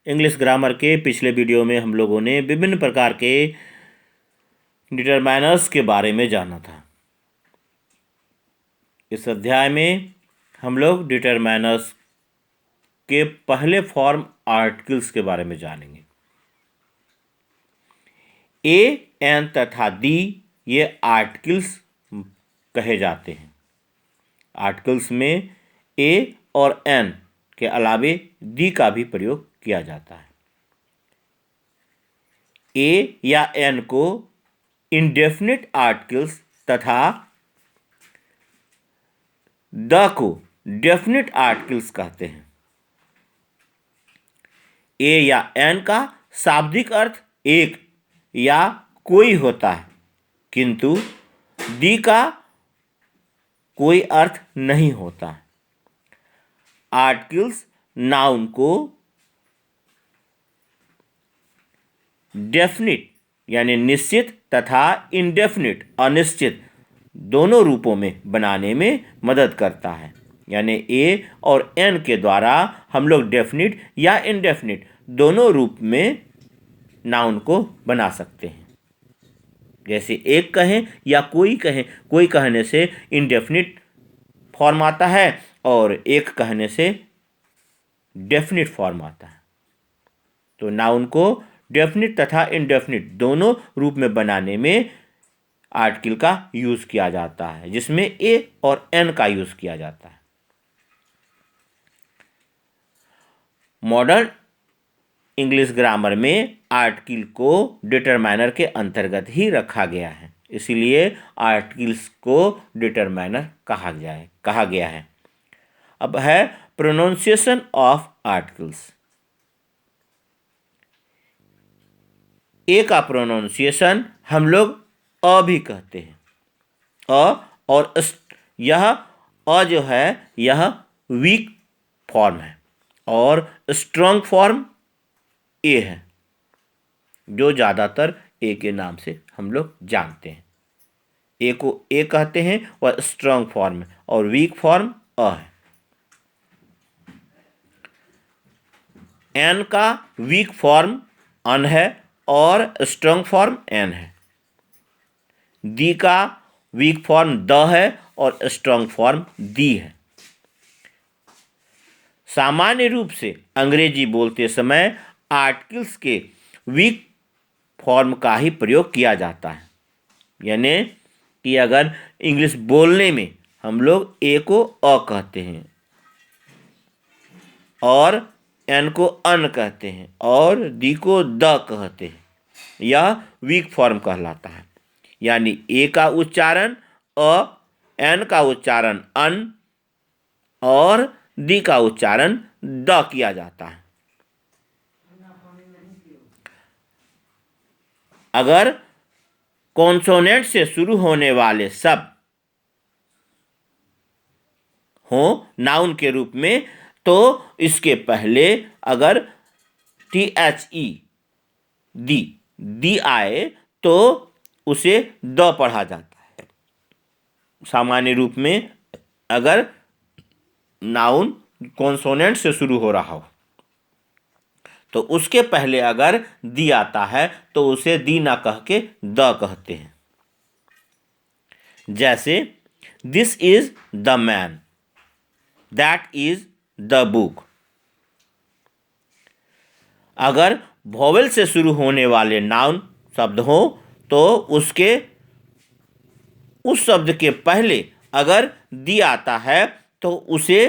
English grammar के पिछले video में हम लोगों ने विभिन्न प्रकार के डिटरमाइनर्स के बारे में जाना था। इस अध्याय में हम लोग डिटरमाइनर्स के पहले फॉर्म आर्टिकल्स के बारे में जानेंगे। ए, एन तथा दी ये आर्टिकल्स कहे जाते हैं। आर्टिकल्स में ए और एन के अलावे दी का भी प्रयोग किया जाता है। ए या एन को इंडेफिनिट आर्टिकल्स तथा द को डेफिनिट आर्टिकल्स कहते हैं। ए या एन का शाब्दिक अर्थ एक या कोई होता है, किंतु दी का कोई अर्थ नहीं होता। आर्टिकल्स नाउन को डेफिनिट यानी निश्चित तथा इनडेफिनिट अनिश्चित दोनों रूपों में बनाने में मदद करता है। यानी ए और एन के द्वारा हम लोग डेफिनिट या इनडेफिनिट दोनों रूप में नाउन को बना सकते हैं। जैसे एक कहें या कोई कहें, कोई कहने से इनडेफिनिट फॉर्म आता है और एक कहने से डेफिनिट फॉर्म आता है। तो नाउन को डेफिनिट तथा इनडेफिनिट दोनों रूप में बनाने में आर्टिकल का यूज किया जाता है, जिसमें ए और एन का यूज किया जाता है। मॉडर्न इंग्लिश ग्रामर में आर्टिकल को डिटरमाइनर के अंतर्गत ही रखा गया है, इसीलिए आर्टिकल्स को डिटरमाइनर कहा गया है। अब है प्रोनाउंसिएशन ऑफ आर्टिकल्स। ए का प्रोनाउंसिएशन हम लोग अ भी कहते हैं। अ और यह अ जो है यह वीक फॉर्म है और स्ट्रॉन्ग फॉर्म ए है, जो ज़्यादातर ए के नाम से हम लोग जानते हैं। ए को ए कहते हैं और स्ट्रॉन्ग फॉर्म और वीक फॉर्म अ है। एन का वीक फॉर्म अन है और स्ट्रॉन्ग फॉर्म एन है। दी का वीक फॉर्म द है और स्ट्रॉन्ग फॉर्म दी है। सामान्य रूप से अंग्रेजी बोलते समय आर्टिकल्स के वीक फॉर्म का ही प्रयोग किया जाता है। यानी कि अगर इंग्लिश बोलने में हम लोग ए को अ कहते हैं और एन को अन कहते हैं और दी को द कहते हैं, यह वीक फॉर्म कहलाता है। यानी ए का उच्चारण अ, एन का उच्चारण अन और दी का उच्चारण द किया जाता है। अगर कॉन्सोनेंट से शुरू होने वाले शब्द हो नाउन के रूप में, तो इसके पहले अगर THE दी आए तो उसे द पढ़ा जाता है। सामान्य रूप में अगर नाउन कॉन्सोनेंट से शुरू हो रहा हो तो उसके पहले अगर दी आता है तो उसे दी ना कह के द कहते हैं। जैसे this is the man, that is the book. अगर वोवेल से शुरू होने वाले नाउन शब्द हो तो उस शब्द के पहले अगर दी आता है तो उसे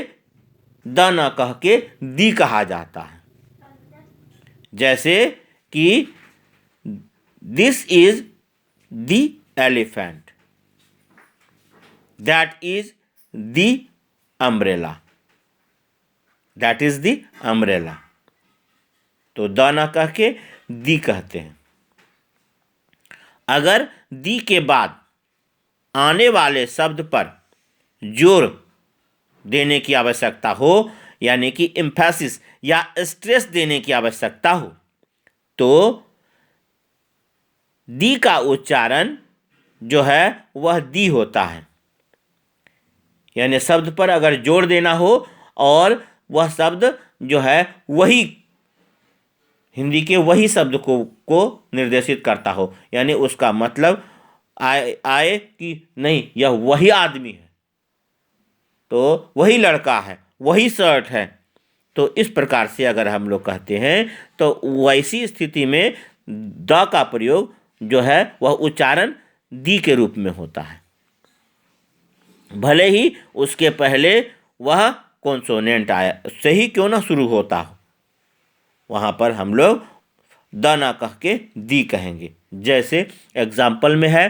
द न कह के दी कहा जाता है। जैसे कि this is the elephant, that is the umbrella, that is the umbrella. तो द न कह के दी कहते हैं। अगर दी के बाद आने वाले शब्द पर जोर देने की आवश्यकता हो, यानी कि एम्फेसिस या स्ट्रेस देने की आवश्यकता हो, तो दी का उच्चारण जो है वह दी होता है। यानी शब्द पर अगर जोर देना हो और वह शब्द जो है वही हिंदी के वही शब्द को निर्देशित करता हो, यानी उसका मतलब आए कि नहीं यह वही आदमी है, तो वही लड़का है, वही शर्ट है। तो इस प्रकार से अगर हम लोग कहते हैं तो वैसी स्थिति में द का प्रयोग जो है वह उच्चारण दी के रूप में होता है, भले ही उसके पहले वह कॉन्सोनेंट आया से ही क्यों ना शुरू होता हो, वहाँ पर हम लोग द ना कह के दी कहेंगे। जैसे एग्जाम्पल में है,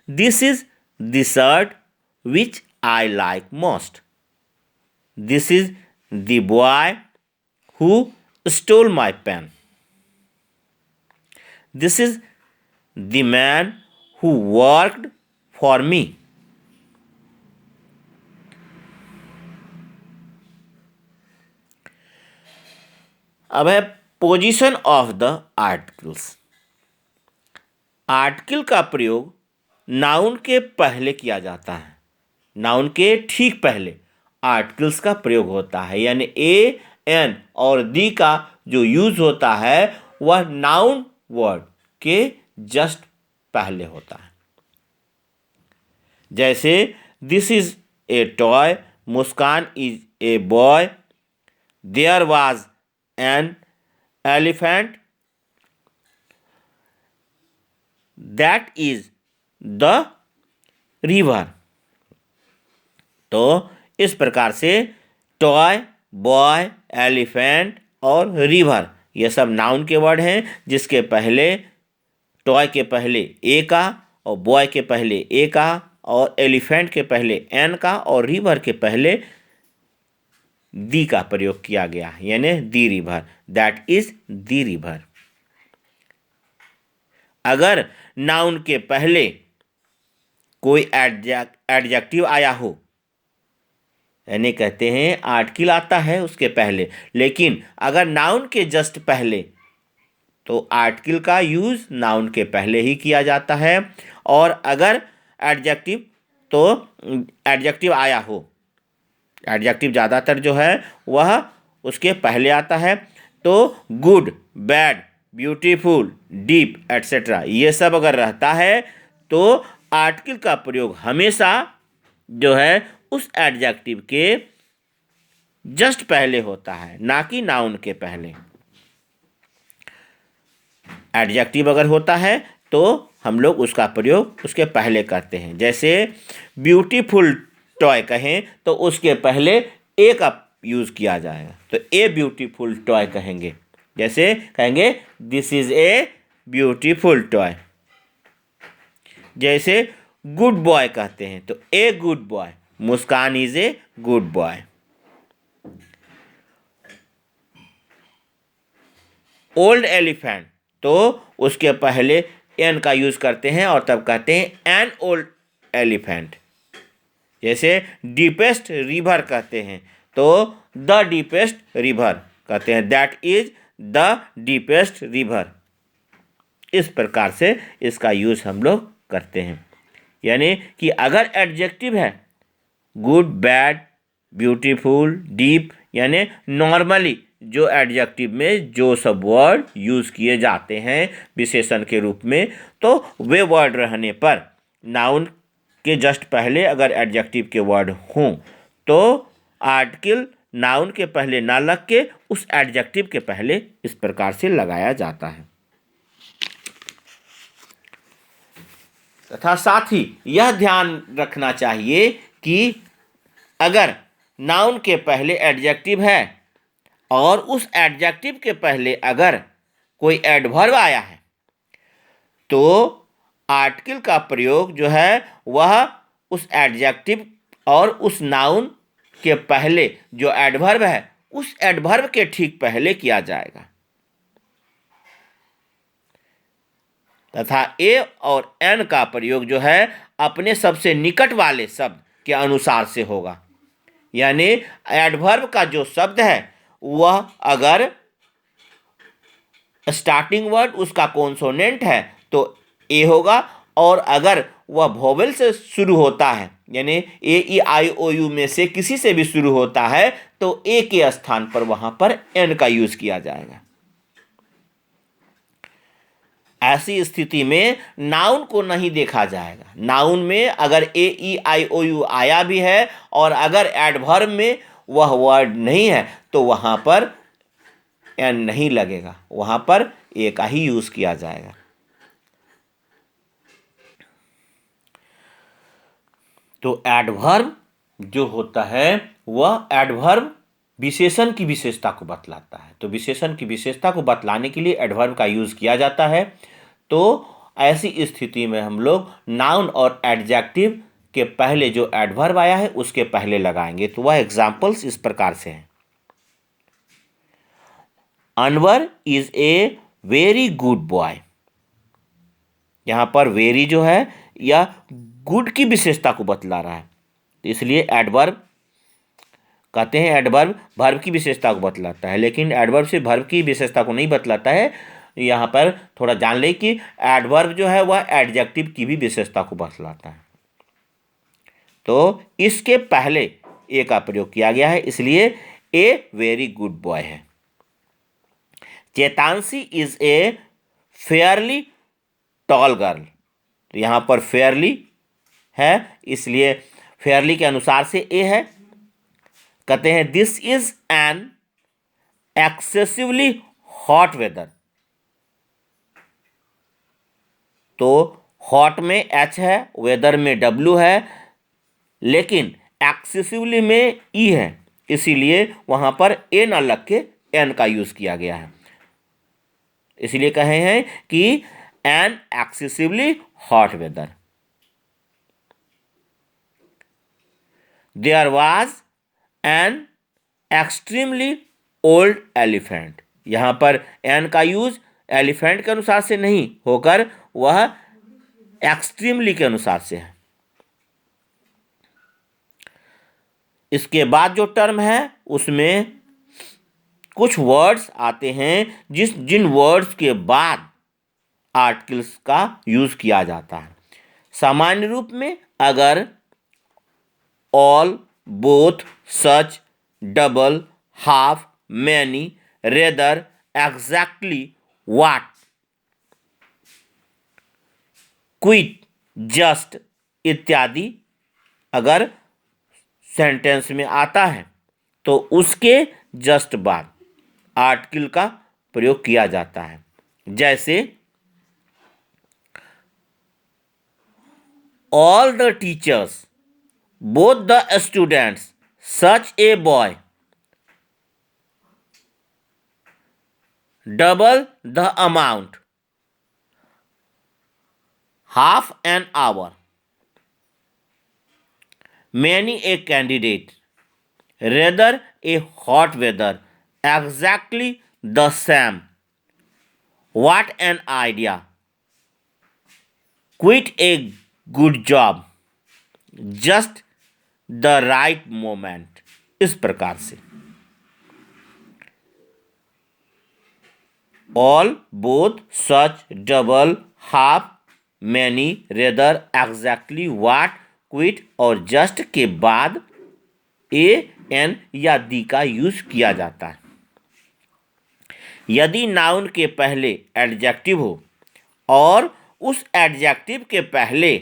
this is the shirt which I like most, this is the boy who stole my pen, this is the man who worked for me। अब है position of the articles. Article का प्रयोग नाउन के पहले किया जाता है, नाउन के ठीक पहले आर्टिकल्स का प्रयोग होता है, यानी ए एन और दी का जो यूज होता है वह नाउन वर्ड के जस्ट पहले होता है। जैसे this is a toy, Muskan is a boy, there was an elephant, that is the river. तो इस प्रकार से टॉय, बॉय, एलिफेंट और रिवर ये सब नाउन के वर्ड हैं, जिसके पहले टॉय के पहले ए का और बॉय के पहले ए का और एलिफेंट के पहले एन का और रिवर के पहले दी का प्रयोग किया गया, यानी the river, that is the river. अगर नाउन के पहले कोई एडजेक्टिव आया हो, यानी कहते हैं आर्टिकल आता है उसके पहले, लेकिन अगर नाउन के जस्ट पहले, तो आर्टिकल का यूज नाउन के पहले ही किया जाता है। और अगर एडजेक्टिव, तो एडजेक्टिव आया हो, एडजेक्टिव ज़्यादातर जो है वह उसके पहले आता है, तो good, bad, beautiful, deep etcetera ये सब अगर रहता है तो आर्टिकल का प्रयोग हमेशा जो है उस एडजेक्टिव के जस्ट पहले होता है, ना कि नाउन के पहले। एडजेक्टिव अगर होता है तो हम लोग उसका प्रयोग उसके पहले करते हैं। जैसे ब्यूटीफुल टॉय कहें तो उसके पहले ए का यूज़ किया जाएगा, तो ए ब्यूटीफुल टॉय कहेंगे। जैसे कहेंगे this is a beautiful toy. जैसे गुड बॉय कहते हैं तो a good boy, Muskan is a good boy. Old elephant, तो उसके पहले एन का यूज करते हैं और तब कहते हैं एन ओल्ड एलिफेंट। जैसे डीपेस्ट रिवर कहते हैं तो द डीपेस्ट रिवर कहते हैं, that is the deepest river. इस प्रकार से इसका यूज हम लोग करते हैं। यानी कि अगर एडजेक्टिव है गुड, बैड, ब्यूटीफुल, डीप, यानी नॉर्मली जो एडजेक्टिव में जो सब वर्ड यूज़ किए जाते हैं विशेषण के रूप में, तो वे वर्ड रहने पर नाउन के जस्ट पहले अगर एडजेक्टिव के वर्ड हों तो आर्टिकल नाउन के पहले ना लग के उस एडजेक्टिव के पहले इस प्रकार से लगाया जाता है। तथा साथ ही यह ध्यान रखना चाहिए कि अगर नाउन के पहले एडजेक्टिव है और उस एडजेक्टिव के पहले अगर कोई एडवर्ब आया है तो आर्टिकल का प्रयोग जो है वह उस एडजेक्टिव और उस नाउन के पहले जो एडवर्ब है उस एडवर्ब के ठीक पहले किया जाएगा। तथा ए और एन का प्रयोग जो है अपने सबसे निकट वाले शब्द के अनुसार से होगा। यानी एडवर्ब का जो शब्द है वह अगर स्टार्टिंग वर्ड उसका कॉन्सोनेंट है तो ए होगा, और अगर वह वोवेल से शुरू होता है यानी ए ई आई ओ यू में से किसी से भी शुरू होता है तो ए के स्थान पर वहां पर एन का यूज किया जाएगा। ऐसी स्थिति में नाउन को नहीं देखा जाएगा। नाउन में अगर ए ई आई ओ यू आया भी है और अगर एडवर्ब में वह वर्ड नहीं है तो वहाँ पर एन नहीं लगेगा, वहाँ पर ए का ही यूज़ किया जाएगा। तो एडवर्ब जो होता है वह एडवर्ब विशेषण की विशेषता को बतलाता है। तो विशेषण की विशेषता को बतलाने के लिए एडवर्ब का यूज़ किया जाता है। तो ऐसी स्थिति में हम लोग नाउन और एडजेक्टिव के पहले जो एडवर्ब आया है उसके पहले लगाएंगे। तो वह एग्जाम्पल्स इस प्रकार से हैं। Anwar is a very good boy. यहाँ पर वेरी जो है यह गुड की विशेषता को बतला रहा है, तो इसलिए एडवर्ब कहते हैं एडवर्ब वर्ब की विशेषता को बतलाता है, लेकिन एडवर्ब से वर्ब की विशेषता को नहीं बतलाता है। यहाँ पर थोड़ा जान ले कि एडवर्ब जो है वह एडजेक्टिव की भी विशेषता को बतलाता है। तो इसके पहले ए का प्रयोग किया गया है, इसलिए ए वेरी गुड बॉय है। Chetanshi is a fairly tall girl. तो यहाँ पर फेयरली है, इसलिए फेयरली के अनुसार से ए है। कहते हैं this is an excessively hot weather. तो हॉट में एच है, वेदर में डब्ल्यू है, लेकिन एक्सेसिवली में ई है, इसीलिए वहाँ पर ए न लग के एन का यूज़ किया गया है। इसीलिए कहे हैं कि an excessively hot weather. There was an extremely old elephant. यहाँ पर एन का यूज एलिफेंट के अनुसार से नहीं होकर वह एक्सट्रीमली के अनुसार से है। इसके बाद जो टर्म है उसमें कुछ वर्ड्स आते हैं जिन वर्ड्स के बाद आर्टिकल्स का यूज किया जाता है। सामान्य रूप में अगर all, both, such, double, half, many, rather, exactly, what, quit, just इत्यादि अगर सेंटेंस में आता है तो उसके जस्ट बाद आर्टिकल का प्रयोग किया जाता है। जैसे all the teachers, both the students, such a boy, double the amount, half an hour, many a candidate, rather a hot weather, exactly the same, what an idea, quit a good job, just the right moment. इस प्रकार से all, both, such, double, half, many, rather, exactly, what, quit और just के बाद ए, N या दी का use किया जाता है। यदि नाउन के पहले एडजेक्टिव हो और उस एडजेक्टिव के पहले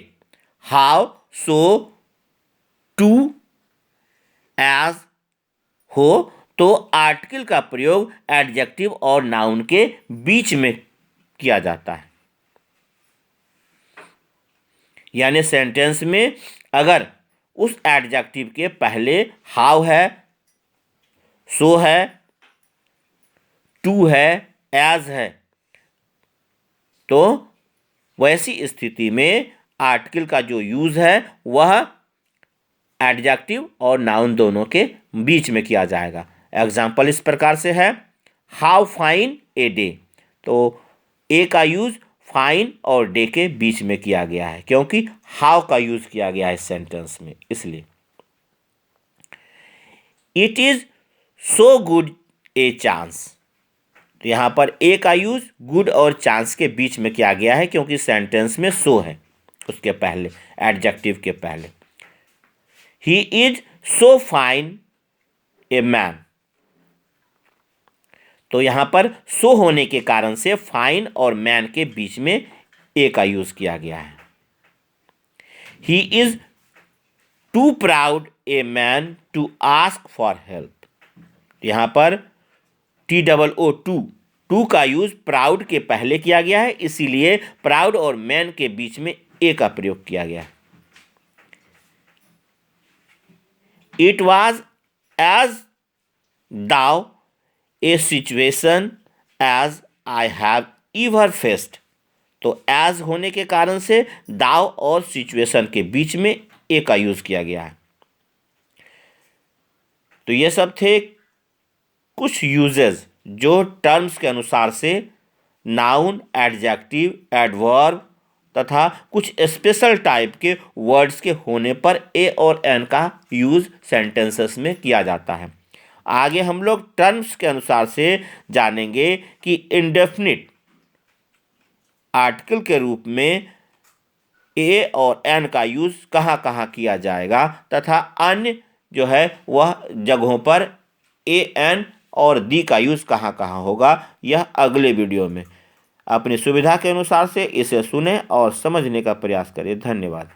हाउ, सो, टू, एज हो तो आर्टिकल का प्रयोग एडजेक्टिव और नाउन के बीच में किया जाता है। यानी सेंटेंस में अगर उस एडजेक्टिव के पहले हाउ है, सो है, टू है, एज है, तो वैसी स्थिति में आर्टिकल का जो यूज है वह एडजेक्टिव और नाउन दोनों के बीच में किया जाएगा। एग्जाम्पल इस प्रकार से है हाउ फाइन ए डे। तो ए का यूज फाइन और डे के बीच में किया गया है क्योंकि हाउ का यूज किया गया है इस सेंटेंस में, इसलिए। It is so good a chance. तो यहाँ पर ए का यूज गुड और चांस के बीच में किया गया है क्योंकि सेंटेंस में सो है उसके पहले, एडजेक्टिव के पहले। He is so fine a man. तो यहाँ पर सो होने के कारण से फाइन और मैन के बीच में ए का यूज किया गया है। He is too proud a man to ask for help. यहाँ पर TOO टू का यूज प्राउड के पहले किया गया है, इसीलिए प्राउड और मैन के बीच में ए का प्रयोग किया गया है। It was as though a situation as I have ever faced. तो एज होने के कारण से दाउ और सिचुएशन के बीच में ए का यूज किया गया है। तो ये सब थे कुछ यूजेस जो टर्म्स के अनुसार से नाउन, एडजेक्टिव, एडवर्ब तथा कुछ स्पेशल टाइप के वर्ड्स के होने पर ए और एन का यूज सेंटेंसेस में किया जाता है। आगे हम लोग टर्म्स के अनुसार से जानेंगे कि इंडेफिनिट आर्टिकल के रूप में ए और एन का यूज कहाँ कहाँ किया जाएगा तथा अन्य जो है वह जगहों पर ए एन और दी का यूज कहाँ कहाँ होगा, यह अगले वीडियो में। अपनी सुविधा के अनुसार से इसे सुने और समझने का प्रयास करें। धन्यवाद।